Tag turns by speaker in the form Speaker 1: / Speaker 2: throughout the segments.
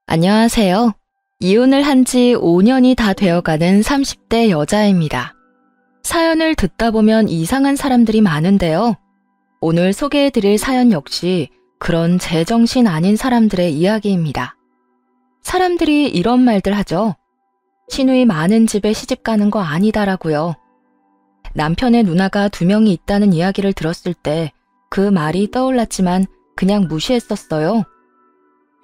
Speaker 1: 안녕하세요. 이혼을 한 지 5년이 다 되어가는 30대 여자입니다. 사연을 듣다 보면 이상한 사람들이 많은데요. 오늘 소개해드릴 사연 역시 그런 제정신 아닌 사람들의 이야기입니다. 사람들이 이런 말들 하죠. 시누이 많은 집에 시집 가는 거 아니다라고요. 남편의 누나가 2명이 있다는 이야기를 들었을 때 그 말이 떠올랐지만 그냥 무시했었어요.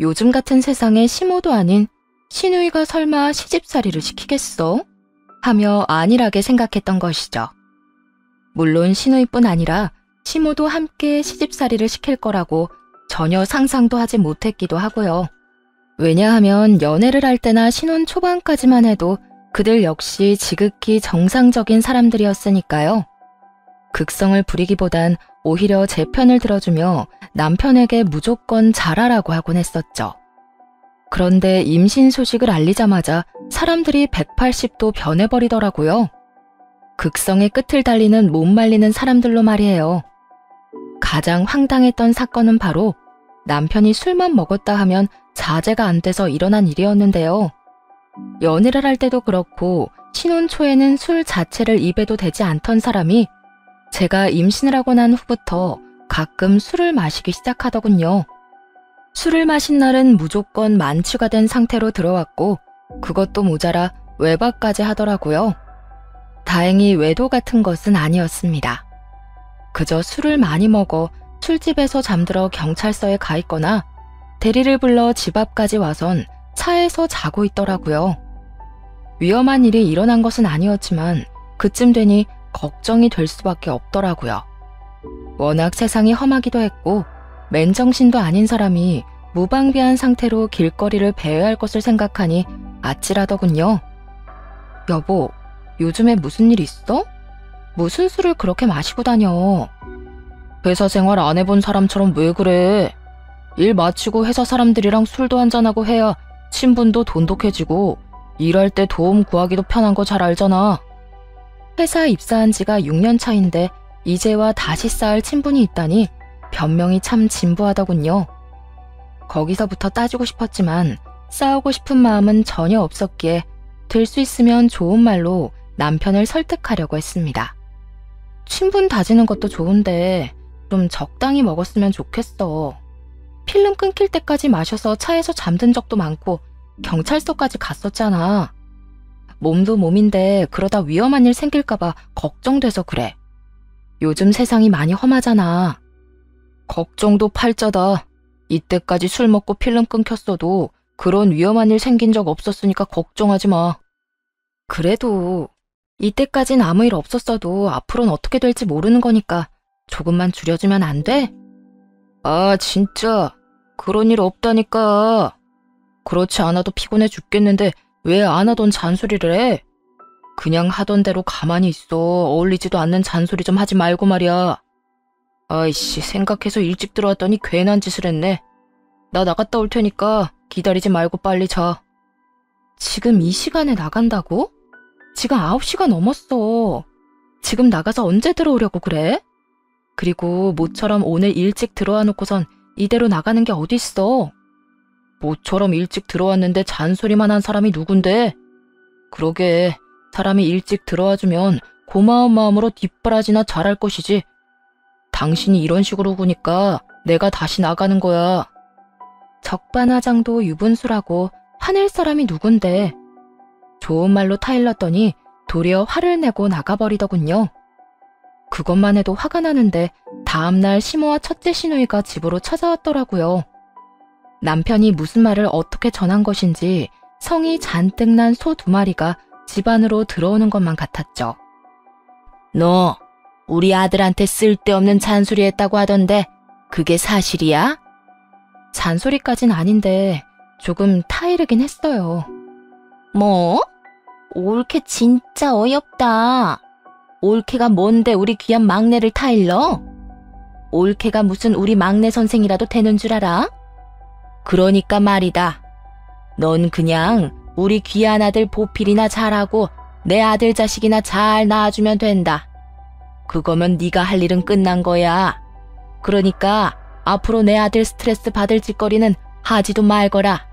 Speaker 1: 요즘 같은 세상에 시모도 아닌 시누이가 설마 시집살이를 시키겠어? 하며 안일하게 생각했던 것이죠. 물론 시누이뿐 아니라 시모도 함께 시집살이를 시킬 거라고 전혀 상상도 하지 못했기도 하고요. 왜냐하면 연애를 할 때나 신혼 초반까지만 해도 그들 역시 지극히 정상적인 사람들이었으니까요. 극성을 부리기보단 오히려 제 편을 들어주며 남편에게 무조건 잘하라고 하곤 했었죠. 그런데 임신 소식을 알리자마자 사람들이 180도 변해버리더라고요. 극성의 끝을 달리는 못 말리는 사람들로 말이에요. 가장 황당했던 사건은 바로 남편이 술만 먹었다 하면 자제가 안 돼서 일어난 일이었는데요. 연애를 할 때도 그렇고 신혼 초에는 술 자체를 입에도 대지 않던 사람이 제가 임신을 하고 난 후부터 가끔 술을 마시기 시작하더군요. 술을 마신 날은 무조건 만취가 된 상태로 들어왔고 그것도 모자라 외박까지 하더라고요. 다행히 외도 같은 것은 아니었습니다. 그저 술을 많이 먹어 술집에서 잠들어 경찰서에 가 있거나 대리를 불러 집 앞까지 와선 차에서 자고 있더라고요. 위험한 일이 일어난 것은 아니었지만 그쯤 되니 걱정이 될 수밖에 없더라고요. 워낙 세상이 험하기도 했고 맨정신도 아닌 사람이 무방비한 상태로 길거리를 배회할 것을 생각하니 아찔하더군요. 여보, 요즘에 무슨 일 있어? 무슨 술을 그렇게 마시고 다녀? 회사 생활 안 해본 사람처럼 왜 그래? 일 마치고 회사 사람들이랑 술도 한잔하고 해야 친분도 돈독해지고 일할 때 도움 구하기도 편한 거 잘 알잖아. 회사 입사한 지가 6년 차인데 이제와 다시 쌓을 친분이 있다니 변명이 참 진부하더군요. 거기서부터 따지고 싶었지만 싸우고 싶은 마음은 전혀 없었기에 될 수 있으면 좋은 말로 남편을 설득하려고 했습니다. 친분 다지는 것도 좋은데 좀 적당히 먹었으면 좋겠어. 필름 끊길 때까지 마셔서 차에서 잠든 적도 많고 경찰서까지 갔었잖아. 몸도 몸인데 그러다 위험한 일 생길까봐 걱정돼서 그래. 요즘 세상이 많이 험하잖아. 걱정도 팔자다. 이때까지 술 먹고 필름 끊겼어도 그런 위험한 일 생긴 적 없었으니까 걱정하지 마. 그래도 이때까진 아무 일 없었어도 앞으로는 어떻게 될지 모르는 거니까 조금만 줄여주면 안 돼? 아, 진짜 그런 일 없다니까. 그렇지 않아도 피곤해 죽겠는데 왜 안 하던 잔소리를 해? 그냥 하던 대로 가만히 있어. 어울리지도 않는 잔소리 좀 하지 말고 말이야. 아이씨, 생각해서 일찍 들어왔더니 괜한 짓을 했네. 나 나갔다 올 테니까 기다리지 말고 빨리 자. 지금 이 시간에 나간다고? 지금 9시가 넘었어. 지금 나가서 언제 들어오려고 그래? 그리고 모처럼 오늘 일찍 들어와 놓고선 이대로 나가는 게 어딨어. 모처럼 일찍 들어왔는데 잔소리만 한 사람이 누군데? 그러게, 사람이 일찍 들어와주면 고마운 마음으로 뒷바라지나 잘할 것이지. 당신이 이런 식으로 구니까 내가 다시 나가는 거야. 적반하장도 유분수라고 화낼 사람이 누군데? 좋은 말로 타일렀더니 도리어 화를 내고 나가버리더군요. 그것만 해도 화가 나는데 다음날 시모와 첫째 시누이가 집으로 찾아왔더라고요. 남편이 무슨 말을 어떻게 전한 것인지 성이 잔뜩 난 소 2마리가 집 안으로 들어오는 것만 같았죠. 너 우리 아들한테 쓸데없는 잔소리 했다고 하던데 그게 사실이야? 잔소리까진 아닌데 조금 타이르긴 했어요. 뭐? 올케 진짜 어이없다. 올케가 뭔데 우리 귀한 막내를 타일러? 올케가 무슨 우리 막내 선생이라도 되는 줄 알아? 그러니까 말이다. 넌 그냥 우리 귀한 아들 보필이나 잘하고 내 아들 자식이나 잘 낳아주면 된다. 그거면 네가 할 일은 끝난 거야. 그러니까 앞으로 내 아들 스트레스 받을 짓거리는 하지도 말거라.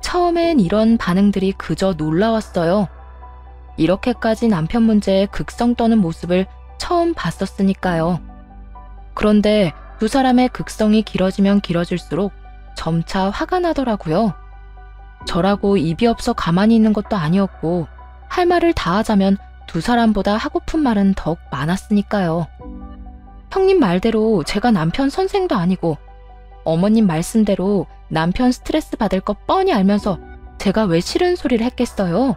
Speaker 1: 처음엔 이런 반응들이 그저 놀라웠어요. 이렇게까지 남편 문제에 극성 떠는 모습을 처음 봤었으니까요. 그런데 두 사람의 극성이 길어지면 길어질수록 점차 화가 나더라고요. 저라고 입이 없어 가만히 있는 것도 아니었고 할 말을 다 하자면 두 사람보다 하고픈 말은 더욱 많았으니까요. 형님 말대로 제가 남편 선생도 아니고 어머님 말씀대로 남편 스트레스 받을 거 뻔히 알면서 제가 왜 싫은 소리를 했겠어요?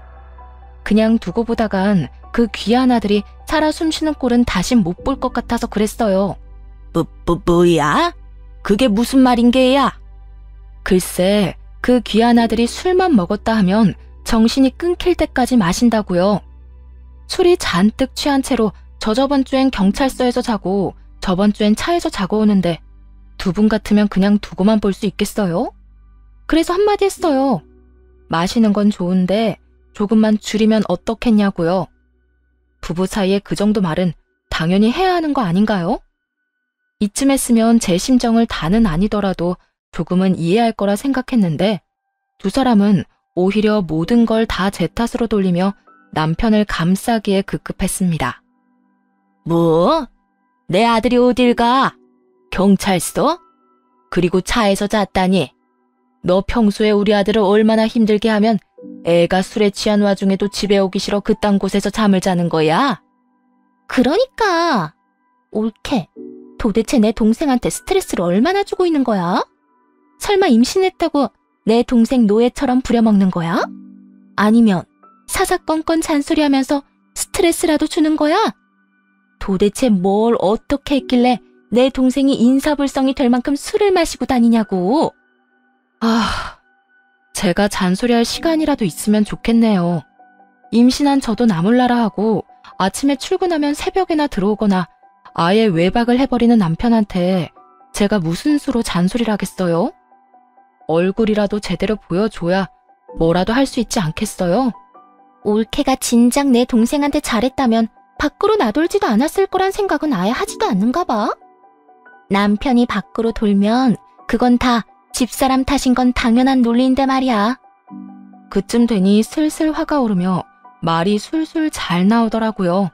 Speaker 1: 그냥 두고 보다간 그 귀한 아들이 살아 숨쉬는 꼴은 다시 못 볼 것 같아서 그랬어요. 뭐야? 그게 무슨 말인 게야? 글쎄, 그 귀한 아들이 술만 먹었다 하면 정신이 끊길 때까지 마신다고요. 술이 잔뜩 취한 채로 저번 주엔 경찰서에서 자고 저번 주엔 차에서 자고 오는데 두 분 같으면 그냥 두고만 볼 수 있겠어요? 그래서 한마디 했어요. 마시는 건 좋은데 조금만 줄이면 어떻겠냐고요. 부부 사이에 그 정도 말은 당연히 해야 하는 거 아닌가요? 이쯤 했으면 제 심정을 다는 아니더라도 조금은 이해할 거라 생각했는데 두 사람은 오히려 모든 걸 다 제 탓으로 돌리며 남편을 감싸기에 급급했습니다. 뭐? 내 아들이 어딜 가? 경찰서? 그리고 차에서 잤다니? 너 평소에 우리 아들을 얼마나 힘들게 하면 애가 술에 취한 와중에도 집에 오기 싫어 그딴 곳에서 잠을 자는 거야? 그러니까 옳게 도대체 내 동생한테 스트레스를 얼마나 주고 있는 거야? 설마 임신했다고 내 동생 노예처럼 부려먹는 거야? 아니면 사사건건 잔소리하면서 스트레스라도 주는 거야? 도대체 뭘 어떻게 했길래 내 동생이 인사불성이 될 만큼 술을 마시고 다니냐고. 제가 잔소리할 시간이라도 있으면 좋겠네요. 임신한 저도 나몰라라 하고 아침에 출근하면 새벽에나 들어오거나 아예 외박을 해버리는 남편한테 제가 무슨 수로 잔소리를 하겠어요? 얼굴이라도 제대로 보여줘야 뭐라도 할 수 있지 않겠어요? 올케가 진작 내 동생한테 잘했다면 밖으로 나돌지도 않았을 거란 생각은 아예 하지도 않는가 봐. 남편이 밖으로 돌면 그건 다 집사람 탓인 건 당연한 논리인데 말이야. 그쯤 되니 슬슬 화가 오르며 말이 술술 잘 나오더라고요.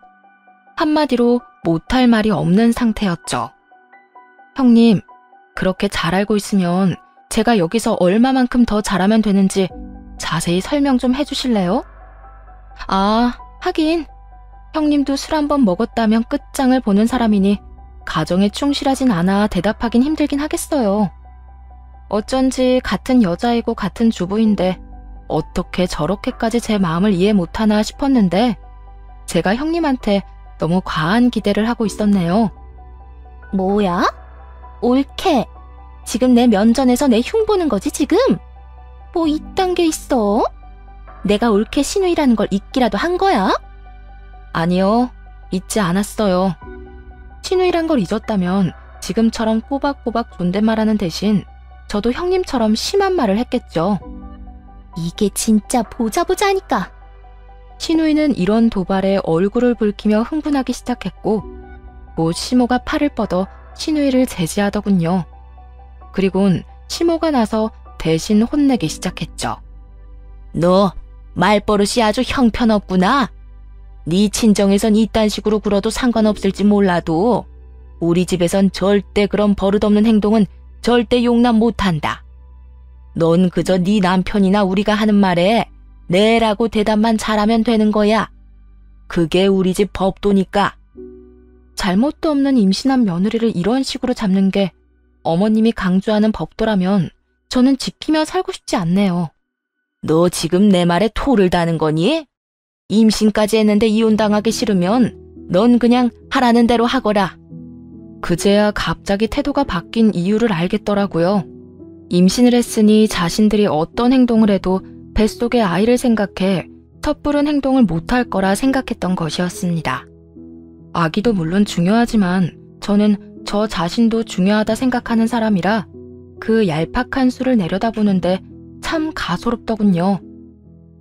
Speaker 1: 한마디로 못할 말이 없는 상태였죠. 형님, 그렇게 잘 알고 있으면 제가 여기서 얼마만큼 더 잘하면 되는지 자세히 설명 좀 해주실래요? 하긴 형님도 술 한 번 먹었다면 끝장을 보는 사람이니 가정에 충실하진 않아 대답하긴 힘들긴 하겠어요. 어쩐지 같은 여자이고 같은 주부인데 어떻게 저렇게까지 제 마음을 이해 못하나 싶었는데 제가 형님한테 너무 과한 기대를 하고 있었네요. 뭐야? 옳게. 지금 내 면전에서 내 흉 보는 거지 지금? 뭐 이딴 게 있어? 내가 옳게 시누이라는 걸 잊기라도 한 거야? 아니요, 잊지 않았어요. 시누이란 걸 잊었다면 지금처럼 꼬박꼬박 존댓말하는 대신 저도 형님처럼 심한 말을 했겠죠. 이게 진짜 보자 하니까. 시누이는 이런 도발에 얼굴을 붉히며 흥분하기 시작했고 모 시모가 팔을 뻗어 시누이를 제지하더군요. 그리곤 시모가 나서 대신 혼내기 시작했죠. 너 말버릇이 아주 형편없구나. 네 친정에선 이딴 식으로 굴어도 상관없을지 몰라도 우리 집에선 절대 그런 버릇없는 행동은 절대 용납 못한다. 넌 그저 네 남편이나 우리가 하는 말에 네라고 대답만 잘하면 되는 거야. 그게 우리 집 법도니까. 잘못도 없는 임신한 며느리를 이런 식으로 잡는 게 어머님이 강조하는 법도라면 저는 지키며 살고 싶지 않네요. 너 지금 내 말에 토를 다는 거니? 임신까지 했는데 이혼당하기 싫으면 넌 그냥 하라는 대로 하거라. 그제야 갑자기 태도가 바뀐 이유를 알겠더라고요. 임신을 했으니 자신들이 어떤 행동을 해도 뱃속의 아이를 생각해 섣부른 행동을 못할 거라 생각했던 것이었습니다. 아기도 물론 중요하지만 저는 저 자신도 중요하다 생각하는 사람이라 그 얄팍한 수를 내려다보는데 참 가소롭더군요.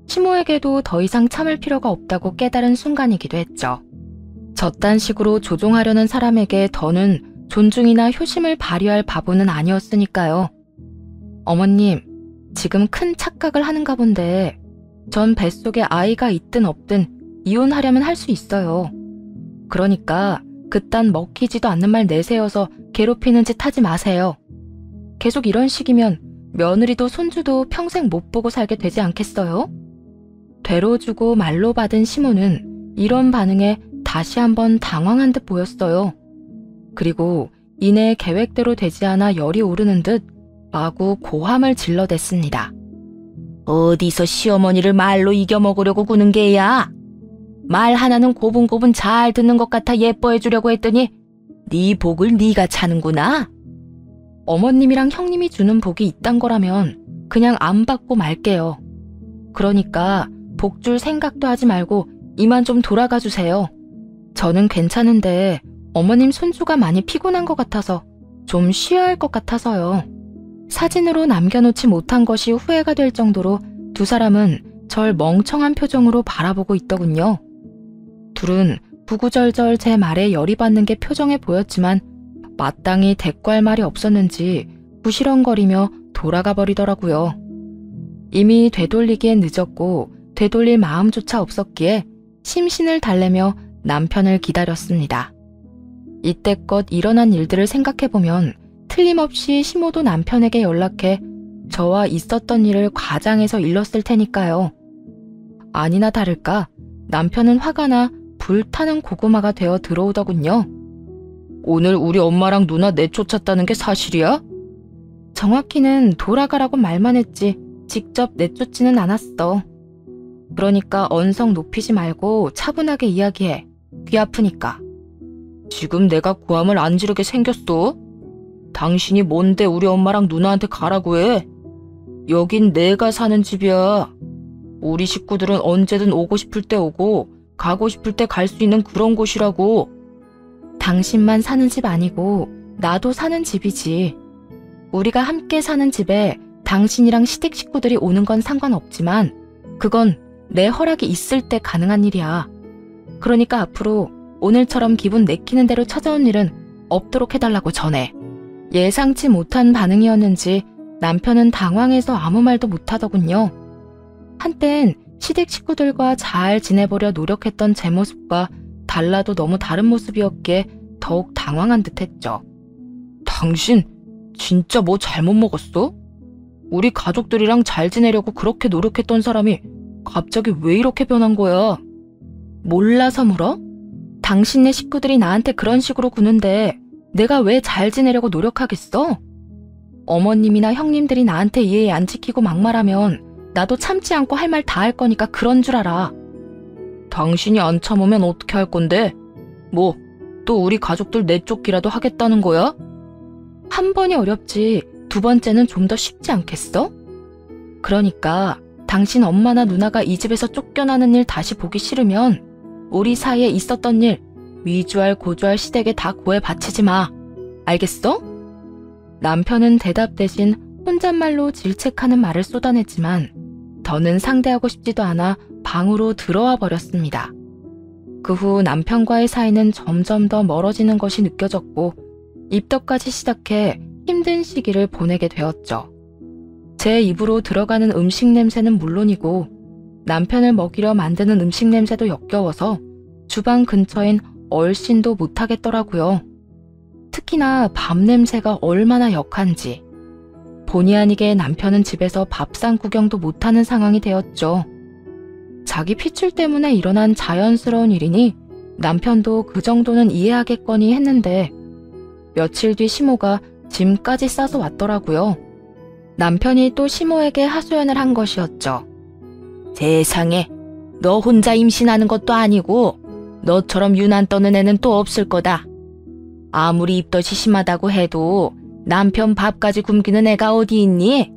Speaker 1: 시모에게도 더 이상 참을 필요가 없다고 깨달은 순간이기도 했죠. 저딴 식으로 조종하려는 사람에게 더는 존중이나 효심을 발휘할 바보는 아니었으니까요. 어머님, 지금 큰 착각을 하는가 본데 전 뱃속에 아이가 있든 없든 이혼하려면 할 수 있어요. 그러니까 그딴 먹히지도 않는 말 내세워서 괴롭히는 짓 하지 마세요. 계속 이런 식이면 며느리도 손주도 평생 못 보고 살게 되지 않겠어요? 되로 주고 말로 받은 시모는 이런 반응에 다시 한번 당황한 듯 보였어요. 그리고 이내 계획대로 되지 않아 열이 오르는 듯 마구 고함을 질러댔습니다. 어디서 시어머니를 말로 이겨먹으려고 구는 게야? 말 하나는 고분고분 잘 듣는 것 같아 예뻐해 주려고 했더니 네 복을 네가 차는구나. 어머님이랑 형님이 주는 복이 있단 거라면 그냥 안 받고 말게요. 그러니까 복 줄 생각도 하지 말고 이만 좀 돌아가 주세요. 저는 괜찮은데 어머님 손주가 많이 피곤한 것 같아서 좀 쉬어야 할 것 같아서요. 사진으로 남겨놓지 못한 것이 후회가 될 정도로 두 사람은 절 멍청한 표정으로 바라보고 있더군요. 둘은 구구절절 제 말에 열이 받는 게 표정에 보였지만 마땅히 대꾸할 말이 없었는지 부시렁거리며 돌아가 버리더라고요. 이미 되돌리기엔 늦었고 되돌릴 마음조차 없었기에 심신을 달래며 남편을 기다렸습니다. 이때껏 일어난 일들을 생각해보면 틀림없이 시모도 남편에게 연락해 저와 있었던 일을 과장해서 일렀을 테니까요. 아니나 다를까 남편은 화가 나 불타는 고구마가 되어 들어오더군요. 오늘 우리 엄마랑 누나 내쫓았다는 게 사실이야? 정확히는 돌아가라고 말만 했지 직접 내쫓지는 않았어. 그러니까 언성 높이지 말고 차분하게 이야기해. 귀 아프니까. 지금 내가 고함을 안 지르게 생겼어? 당신이 뭔데 우리 엄마랑 누나한테 가라고 해? 여긴 내가 사는 집이야. 우리 식구들은 언제든 오고 싶을 때 오고 가고 싶을 때 갈 수 있는 그런 곳이라고. 당신만 사는 집 아니고 나도 사는 집이지. 우리가 함께 사는 집에 당신이랑 시댁 식구들이 오는 건 상관없지만 그건 내 허락이 있을 때 가능한 일이야. 그러니까 앞으로 오늘처럼 기분 내키는 대로 찾아온 일은 없도록 해달라고 전해. 예상치 못한 반응이었는지 남편은 당황해서 아무 말도 못하더군요. 한땐 시댁 식구들과 잘 지내보려 노력했던 제 모습과 달라도 너무 다른 모습이었기에 더욱 당황한 듯했죠. 당신 진짜 뭐 잘못 먹었어? 우리 가족들이랑 잘 지내려고 그렇게 노력했던 사람이 갑자기 왜 이렇게 변한 거야? 몰라서 물어? 당신네 식구들이 나한테 그런 식으로 구는데 내가 왜 잘 지내려고 노력하겠어? 어머님이나 형님들이 나한테 예의 안 지키고 막말하면 나도 참지 않고 할 말 다 할 거니까 그런 줄 알아. 당신이 안 참으면 어떻게 할 건데? 뭐, 또 우리 가족들 내쫓기라도 하겠다는 거야? 한 번이 어렵지 두 번째는 좀 더 쉽지 않겠어? 그러니까 당신 엄마나 누나가 이 집에서 쫓겨나는 일 다시 보기 싫으면 우리 사이에 있었던 일 위주할 고주할 시댁에 다 고해 바치지 마. 알겠어? 남편은 대답 대신 혼잣말로 질책하는 말을 쏟아냈지만 더는 상대하고 싶지도 않아 방으로 들어와 버렸습니다. 그 후 남편과의 사이는 점점 더 멀어지는 것이 느껴졌고 입덧까지 시작해 힘든 시기를 보내게 되었죠. 제 입으로 들어가는 음식 냄새는 물론이고 남편을 먹이려 만드는 음식 냄새도 역겨워서 주방 근처엔 얼씬도 못하겠더라고요. 특히나 밥 냄새가 얼마나 역한지. 본의 아니게 남편은 집에서 밥상 구경도 못하는 상황이 되었죠. 자기 피출 때문에 일어난 자연스러운 일이니 남편도 그 정도는 이해하겠거니 했는데 며칠 뒤 시모가 짐까지 싸서 왔더라고요. 남편이 또 시모에게 하소연을 한 것이었죠. 세상에, 너 혼자 임신하는 것도 아니고 너처럼 유난 떠는 애는 또 없을 거다. 아무리 입덧이 심하다고 해도 남편 밥까지 굶기는 애가 어디 있니?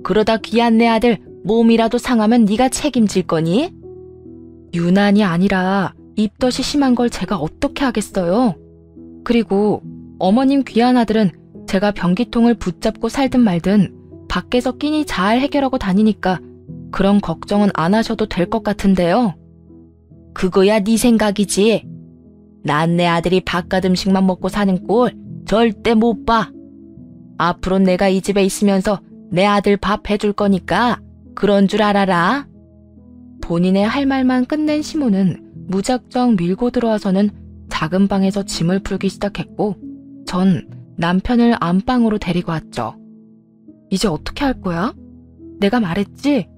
Speaker 1: 그러다 귀한 내 아들 몸이라도 상하면 네가 책임질 거니? 유난이 아니라 입덧이 심한 걸 제가 어떻게 하겠어요? 그리고 어머님 귀한 아들은 제가 변기통을 붙잡고 살든 말든 밖에서 끼니 잘 해결하고 다니니까 그런 걱정은 안 하셔도 될 것 같은데요. 그거야 네 생각이지. 난 내 아들이 바깥 음식만 먹고 사는 꼴 절대 못 봐. 앞으로 내가 이 집에 있으면서 내 아들 밥 해줄 거니까 그런 줄 알아라. 본인의 할 말만 끝낸 시모는 무작정 밀고 들어와서는 작은 방에서 짐을 풀기 시작했고 전 남편을 안방으로 데리고 왔죠. 이제 어떻게 할 거야? 내가 말했지?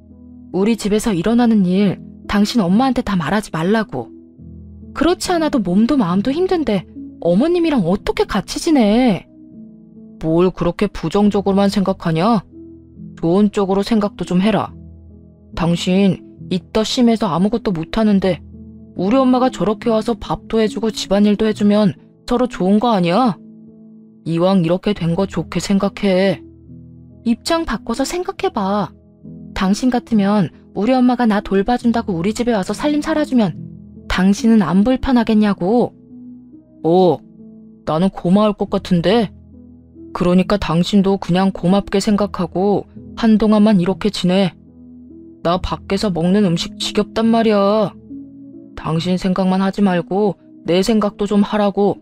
Speaker 1: 우리 집에서 일어나는 일 당신 엄마한테 다 말하지 말라고. 그렇지 않아도 몸도 마음도 힘든데 어머님이랑 어떻게 같이 지내? 뭘 그렇게 부정적으로만 생각하냐? 좋은 쪽으로 생각도 좀 해라. 당신 이따 심해서 아무것도 못하는데 우리 엄마가 저렇게 와서 밥도 해주고 집안일도 해주면 서로 좋은 거 아니야? 이왕 이렇게 된 거 좋게 생각해. 입장 바꿔서 생각해봐. 당신 같으면 우리 엄마가 나 돌봐준다고 우리 집에 와서 살림 살아주면 당신은 안 불편하겠냐고. 나는 고마울 것 같은데. 그러니까 당신도 그냥 고맙게 생각하고 한동안만 이렇게 지내. 나 밖에서 먹는 음식 지겹단 말이야. 당신 생각만 하지 말고 내 생각도 좀 하라고.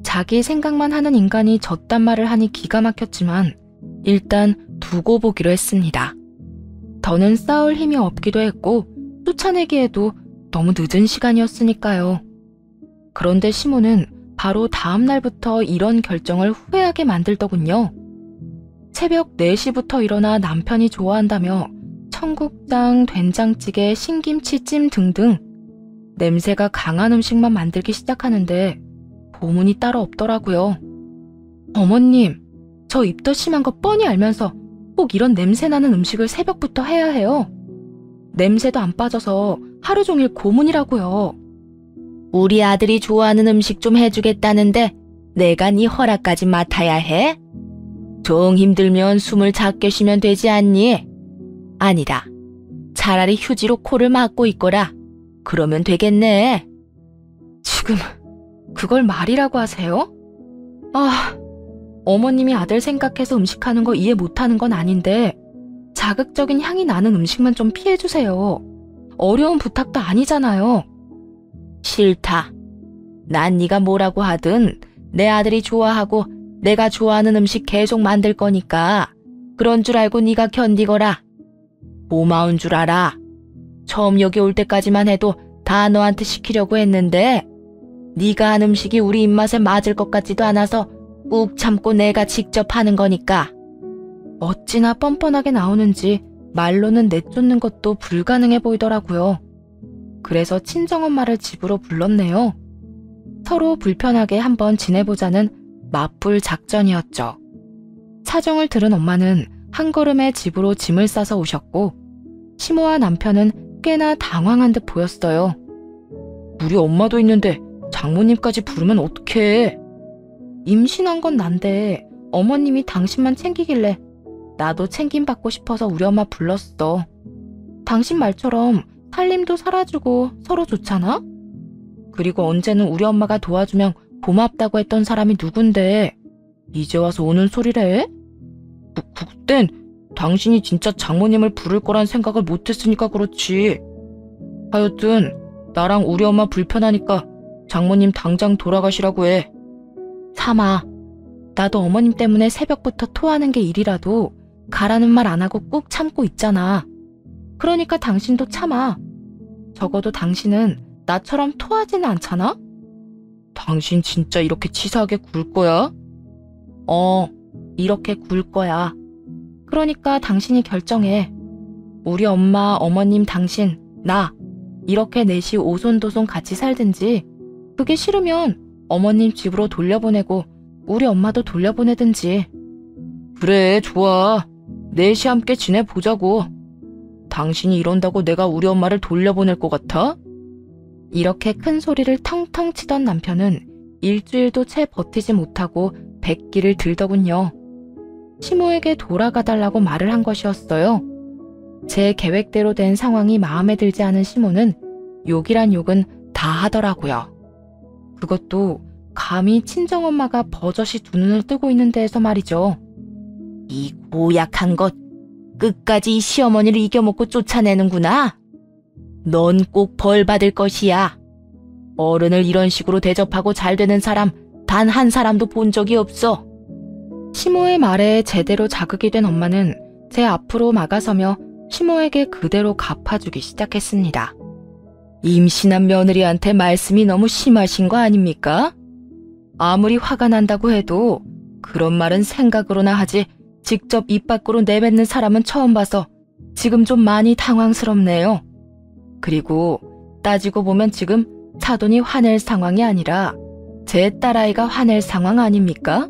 Speaker 1: 자기 생각만 하는 인간이 저딴 말을 하니 기가 막혔지만 일단 두고 보기로 했습니다. 더는 싸울 힘이 없기도 했고 쫓아내기에도 너무 늦은 시간이었으니까요. 그런데 시모는 바로 다음 날부터 이런 결정을 후회하게 만들더군요. 새벽 4시부터 일어나 남편이 좋아한다며 청국장, 된장찌개, 신김치찜 등등 냄새가 강한 음식만 만들기 시작하는데 보문이 따로 없더라고요. 어머님, 저 입덧 심한 거 뻔히 알면서 꼭 이런 냄새나는 음식을 새벽부터 해야 해요. 냄새도 안 빠져서 하루 종일 고문이라고요. 우리 아들이 좋아하는 음식 좀 해주겠다는데 내가 네 허락까지 맡아야 해? 정 힘들면 숨을 작게 쉬면 되지 않니? 아니다. 차라리 휴지로 코를 막고 있거라. 그러면 되겠네. 지금 그걸 말이라고 하세요? 어머님이 아들 생각해서 음식하는 거 이해 못하는 건 아닌데 자극적인 향이 나는 음식만 좀 피해주세요. 어려운 부탁도 아니잖아요. 싫다. 난 네가 뭐라고 하든 내 아들이 좋아하고 내가 좋아하는 음식 계속 만들 거니까 그런 줄 알고 네가 견디거라. 고마운 줄 알아. 처음 여기 올 때까지만 해도 다 너한테 시키려고 했는데 네가 한 음식이 우리 입맛에 맞을 것 같지도 않아서 꾹 참고 내가 직접 하는 거니까. 어찌나 뻔뻔하게 나오는지 말로는 내쫓는 것도 불가능해 보이더라고요. 그래서 친정엄마를 집으로 불렀네요. 서로 불편하게 한번 지내보자는 맞불 작전이었죠. 사정을 들은 엄마는 한 걸음에 집으로 짐을 싸서 오셨고 시모와 남편은 꽤나 당황한 듯 보였어요. 우리 엄마도 있는데 장모님까지 부르면 어떡해. 임신한 건 난데 어머님이 당신만 챙기길래 나도 챙김받고 싶어서 우리 엄마 불렀어. 당신 말처럼 살림도 살아주고 서로 좋잖아? 그리고 언제는 우리 엄마가 도와주면 고맙다고 했던 사람이 누군데 이제 와서 오는 소리래? 그땐 당신이 진짜 장모님을 부를 거란 생각을 못했으니까 그렇지. 하여튼 나랑 우리 엄마 불편하니까 장모님 당장 돌아가시라고 해. 삼아, 나도 어머님 때문에 새벽부터 토하는 게 일이라도 가라는 말 안 하고 꾹 참고 있잖아. 그러니까 당신도 참아. 적어도 당신은 나처럼 토하지는 않잖아? 당신 진짜 이렇게 치사하게 굴 거야? 이렇게 굴 거야. 그러니까 당신이 결정해. 우리 엄마, 어머님, 당신, 나 이렇게 넷이 오손도손 같이 살든지 그게 싫으면 어머님 집으로 돌려보내고 우리 엄마도 돌려보내든지. 그래, 좋아. 넷이 함께 지내보자고. 당신이 이런다고 내가 우리 엄마를 돌려보낼 것 같아? 이렇게 큰 소리를 텅텅 치던 남편은 일주일도 채 버티지 못하고 백기를 들더군요. 시모에게 돌아가달라고 말을 한 것이었어요. 제 계획대로 된 상황이 마음에 들지 않은 시모는 욕이란 욕은 다 하더라고요. 그것도 감히 친정엄마가 버젓이 두 눈을 뜨고 있는 데에서 말이죠. 이 고약한 것, 끝까지 이 시어머니를 이겨먹고 쫓아내는구나. 넌 꼭 벌 받을 것이야. 어른을 이런 식으로 대접하고 잘 되는 사람 단 한 사람도 본 적이 없어. 시모의 말에 제대로 자극이 된 엄마는 제 앞으로 막아서며 시모에게 그대로 갚아주기 시작했습니다. 임신한 며느리한테 말씀이 너무 심하신 거 아닙니까? 아무리 화가 난다고 해도 그런 말은 생각으로나 하지 직접 입 밖으로 내뱉는 사람은 처음 봐서 지금 좀 많이 당황스럽네요. 그리고 따지고 보면 지금 사돈이 화낼 상황이 아니라 제 딸아이가 화낼 상황 아닙니까?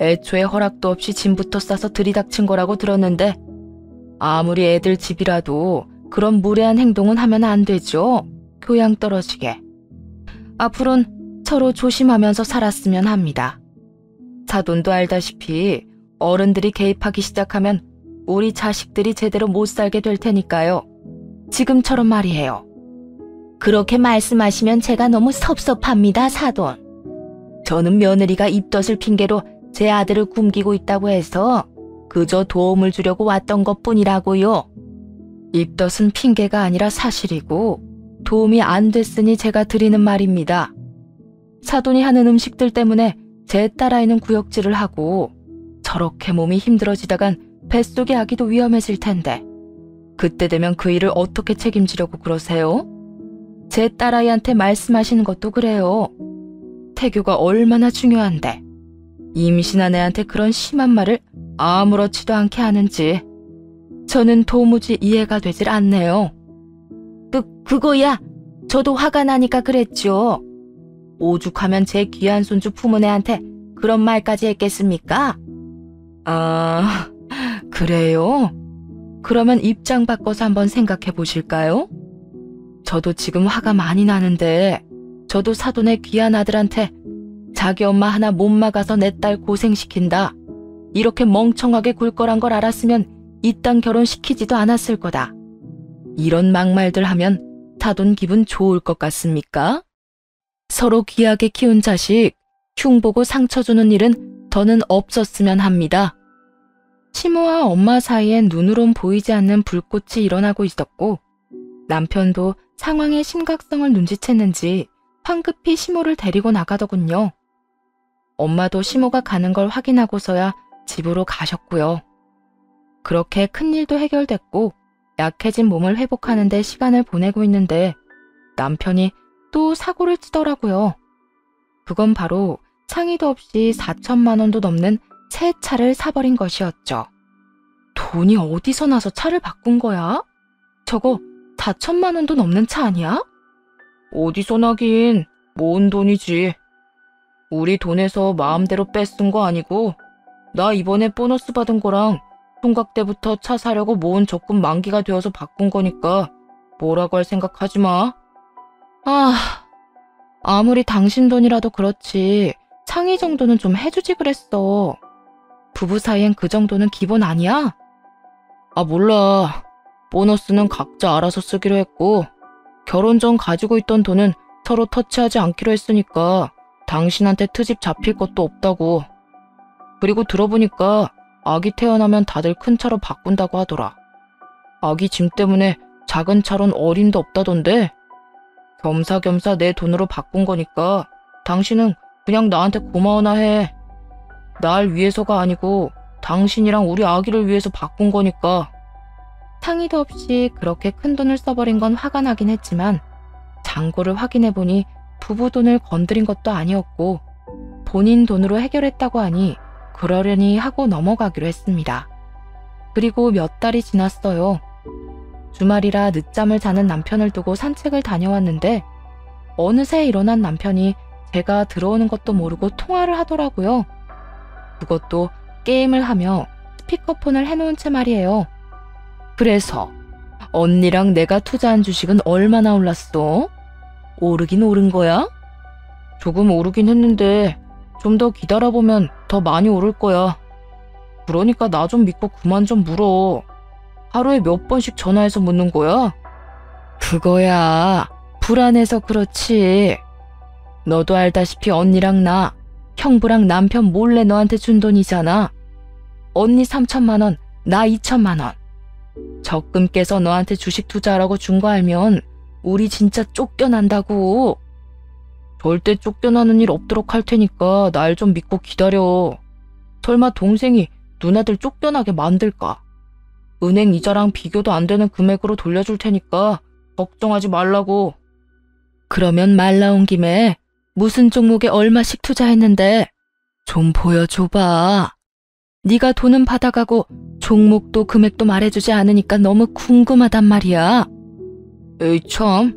Speaker 1: 애초에 허락도 없이 짐부터 싸서 들이닥친 거라고 들었는데 아무리 애들 집이라도 그런 무례한 행동은 하면 안 되죠. 교양 떨어지게. 앞으론 서로 조심하면서 살았으면 합니다. 사돈도 알다시피 어른들이 개입하기 시작하면 우리 자식들이 제대로 못 살게 될 테니까요. 지금처럼 말이에요. 그렇게 말씀하시면 제가 너무 섭섭합니다, 사돈. 저는 며느리가 입덧을 핑계로 제 아들을 굶기고 있다고 해서 그저 도움을 주려고 왔던 것뿐이라고요. 입덧은 핑계가 아니라 사실이고 도움이 안 됐으니 제가 드리는 말입니다. 사돈이 하는 음식들 때문에 제 딸아이는 구역질을 하고 저렇게 몸이 힘들어지다간 뱃속의 아기도 위험해질 텐데 그때 되면 그 일을 어떻게 책임지려고 그러세요? 제 딸아이한테 말씀하시는 것도 그래요. 태교가 얼마나 중요한데 임신한 애한테 그런 심한 말을 아무렇지도 않게 하는지 저는 도무지 이해가 되질 않네요. 그거야. 저도 화가 나니까 그랬죠. 오죽하면 제 귀한 손주 품은 애한테 그런 말까지 했겠습니까? 아, 그래요? 그러면 입장 바꿔서 한번 생각해 보실까요? 저도 지금 화가 많이 나는데 저도 사돈의 귀한 아들한테 자기 엄마 하나 못 막아서 내 딸 고생시킨다. 이렇게 멍청하게 굴 거란 걸 알았으면 이딴 결혼시키지도 않았을 거다. 이런 막말들 하면 사돈 기분 좋을 것 같습니까? 서로 귀하게 키운 자식 흉보고 상처 주는 일은 더는 없었으면 합니다. 시모와 엄마 사이엔 눈으론 보이지 않는 불꽃이 일어나고 있었고 남편도 상황의 심각성을 눈치챘는지 황급히 시모를 데리고 나가더군요. 엄마도 시모가 가는 걸 확인하고서야 집으로 가셨고요. 그렇게 큰일도 해결됐고 약해진 몸을 회복하는 데 시간을 보내고 있는데 남편이 또 사고를 치더라고요. 그건 바로 창의도 없이 4천만 원도 넘는 새 차를 사버린 것이었죠. 돈이 어디서 나서 차를 바꾼 거야? 저거 4천만 원도 넘는 차 아니야? 어디서 나긴, 모은 돈이지. 우리 돈에서 마음대로 뺏은 거 아니고 나 이번에 보너스 받은 거랑 총각 때부터 차 사려고 모은 적금 만기가 되어서 바꾼 거니까 뭐라고 할 생각하지 마. 아무리 당신 돈이라도 그렇지 창의 정도는 좀 해주지 그랬어. 부부 사이엔 그 정도는 기본 아니야? 몰라. 보너스는 각자 알아서 쓰기로 했고 결혼 전 가지고 있던 돈은 서로 터치하지 않기로 했으니까 당신한테 트집 잡힐 것도 없다고. 그리고 들어보니까 아기 태어나면 다들 큰 차로 바꾼다고 하더라. 아기 짐 때문에 작은 차론 어림도 없다던데. 겸사겸사 내 돈으로 바꾼 거니까 당신은 그냥 나한테 고마워나 해. 날 위해서가 아니고 당신이랑 우리 아기를 위해서 바꾼 거니까. 상의도 없이 그렇게 큰 돈을 써버린 건 화가 나긴 했지만 잔고를 확인해보니 부부 돈을 건드린 것도 아니었고 본인 돈으로 해결했다고 하니 그러려니 하고 넘어가기로 했습니다. 그리고 몇 달이 지났어요. 주말이라 늦잠을 자는 남편을 두고 산책을 다녀왔는데 어느새 일어난 남편이 제가 들어오는 것도 모르고 통화를 하더라고요. 그것도 게임을 하며 스피커폰을 해놓은 채 말이에요. 그래서 언니랑 내가 투자한 주식은 얼마나 올랐어? 오르긴 오른 거야? 조금 오르긴 했는데 좀 더 기다려보면 더 많이 오를 거야. 그러니까 나 좀 믿고 그만 좀 물어. 하루에 몇 번씩 전화해서 묻는 거야? 그거야. 불안해서 그렇지. 너도 알다시피 언니랑 나, 형부랑 남편 몰래 너한테 준 돈이잖아. 언니 3천만 원, 나 2천만 원. 적금 깨서 너한테 주식 투자하라고 준 거 알면 우리 진짜 쫓겨난다고. 절대 쫓겨나는 일 없도록 할 테니까 날 좀 믿고 기다려. 설마 동생이 누나들 쫓겨나게 만들까?
Speaker 2: 은행 이자랑 비교도 안 되는 금액으로 돌려줄 테니까 걱정하지 말라고.
Speaker 1: 그러면 말 나온 김에 무슨 종목에 얼마씩 투자했는데 좀 보여줘봐. 네가 돈은 받아가고 종목도 금액도 말해주지 않으니까 너무 궁금하단 말이야.
Speaker 2: 에이 참,